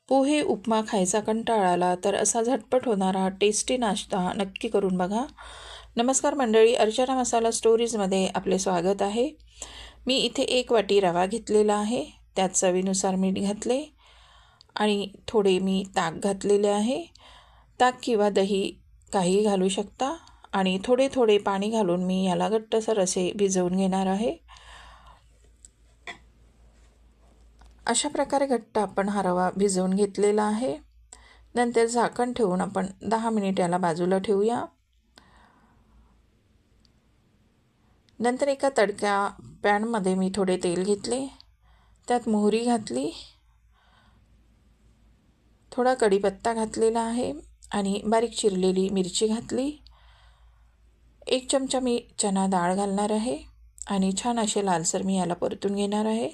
पोहे उपमा खायचा कंटाळा आला तर असा झटपट होणारा टेस्टी नाश्ता नक्की करून बघा. नमस्कार मंडळी, अर्चना मसाला स्टोरीजमध्ये आपले स्वागत आहे. मी इथे 1 वाटी रवा घेतलेला आहे. त्यात चवीनुसार मीठ घातले आणि थोडे मी ताक घातलेले आहे. ताक किंवा दही काही घालू शकता आणि थोडे थोडे पाणी घालून मी याला घट्टसर असे भिजवून घेणार आहे. अशा प्रकारे घट्ट आपण हा रवा भिजवून घेतलेला आहे. नंतर झाकण ठेवून आपण 10 मिनिट याला बाजूला ठेवूया. नंतर एका तडक्या पॅनमध्ये मी थोडे तेल घेतले, त्यात मोहरी घातली, थोडा कढीपत्ता घातलेला आहे आणि बारीक चिरलेली मिरची घातली. 1 चमचा मी चना डाळ घालणार आहे आणि छान असे लालसर मी याला परतून घेणार आहे.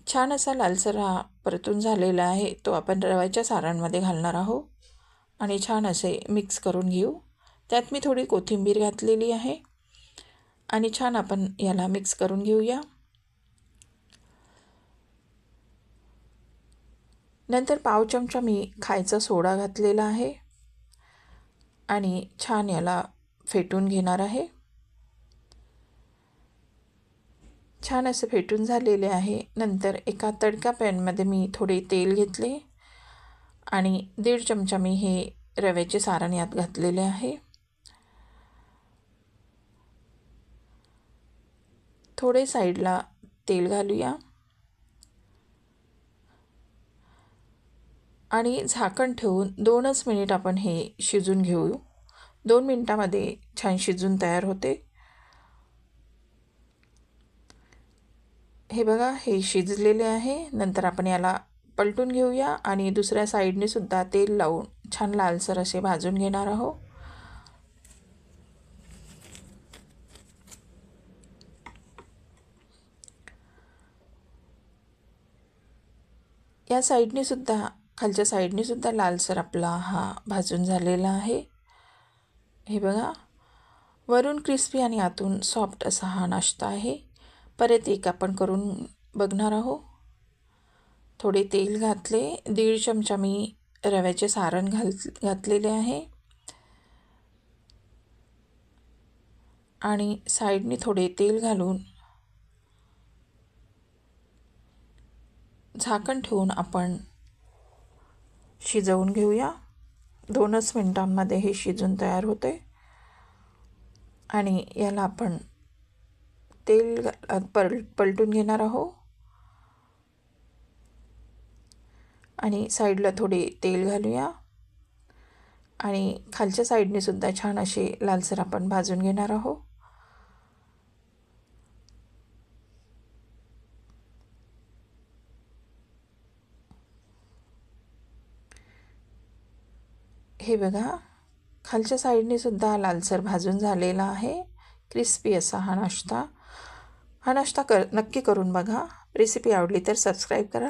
छान असा लालसर हा परतून झालेला आहे, तो आपण रव्याच्या सारांमध्ये घालणार आहोत आणि छान असे मिक्स करून घेऊ. त्यात मी थोडी कोथिंबीर घातलेली आहे आणि छान आपण याला मिक्स करून घेऊया. नंतर पाव चमचा मी खायचा सोडा घातलेला आहे आणि छान याला फेटून घेणार आहे. छान असे फेटून झालेले आहे. नंतर एका तडका पॅनमध्ये मी थोडे तेल घेतले आणि 1.5 चमचा मी हे रव्याचे सारण यात घातलेले आहे. थोडे साईडला तेल घालूया आणि झाकण ठेवून 2च मिनिट आपण हे शिजून घेऊ. 2 मिनिटामध्ये छान शिजून तयार होते. हे बघा, हे शिजलेले आहे. नंतर आपण याला पलटून घेऊया आणि दुसऱ्या साईडने सुद्धा तेल लावून छान लालसर असे भाजून घेणार आहोत. या साईडने सुद्धा, खालच्या साईडने सुद्धा लालसर आपला हा भाजून झालेला आहे. हे बघा, वरून क्रिस्पी आणि आतून सॉफ्ट असा हा नाश्ता आहे. परत एक आपण करून बघणार आहोत. थोडे तेल घातले, 1.5 चमचा मी रव्याचे सारण घातलेले आहे आणि साईडने थोडे तेल घालून झाकण ठेवून आपण शिजवून घेऊया. 2च मिनिटांमध्ये हे शिजून तयार होते आणि याला आपण तेल पलटून घेणार आहोत आणि साईडला थोडे तेल घालूया आणि खालच्या साईडने सुद्धा छान असे लालसर आपण भाजून घेणार आहोत. हे बघा, खालच्या साईडने सुद्धा लालसर भाजून झालेला आहे. क्रिस्पी असा हा नाश्ता नक्की करून बघा. रेसिपी आवडली तर सबस्क्राईब करा.